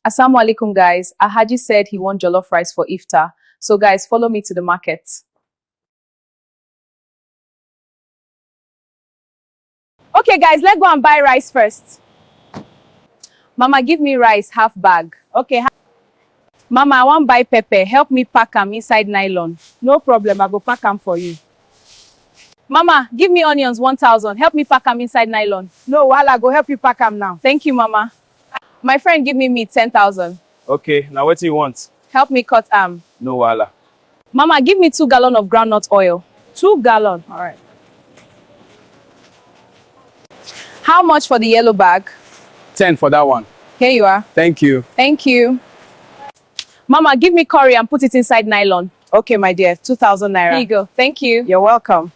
Assalamu alaikum, guys. Alhaji said he wants jollof rice for iftar. So, guys, follow me to the market. Okay, guys, let's go and buy rice first. Mama, give me rice, half bag. Okay. Mama, I want buy pepper. Help me pack them inside nylon. No problem. I go pack them for you. Mama, give me onions, 1,000. Help me pack them inside nylon. No, I go help you pack them now. Thank you, Mama. My friend, give me meat, 10,000. Okay, now what do you want? Help me cut No wala. Mama, give me 2 gallons of groundnut oil. 2 gallons. All right. How much for the yellow bag? 10 for that one. Here you are. Thank you. Thank you. Mama, give me curry and put it inside nylon. Okay, my dear. 2,000 naira. Here you go. Thank you. You're welcome.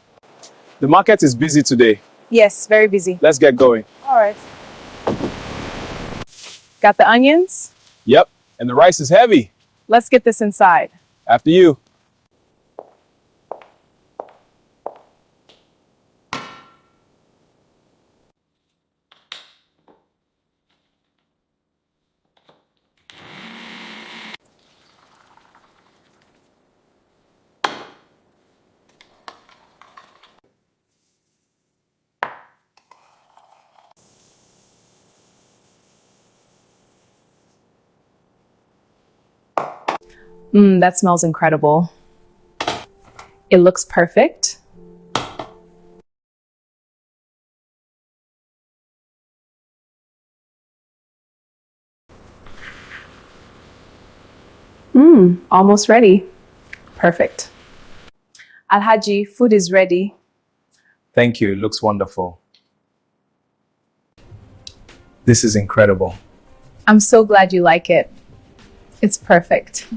The market is busy today. Yes, very busy. Let's get going. All right. Got the onions? Yep, and the rice is heavy. Let's get this inside. After you. That smells incredible. It looks perfect. Almost ready. Perfect. Alhaji, food is ready. Thank you, it looks wonderful. This is incredible. I'm so glad you like it. It's perfect.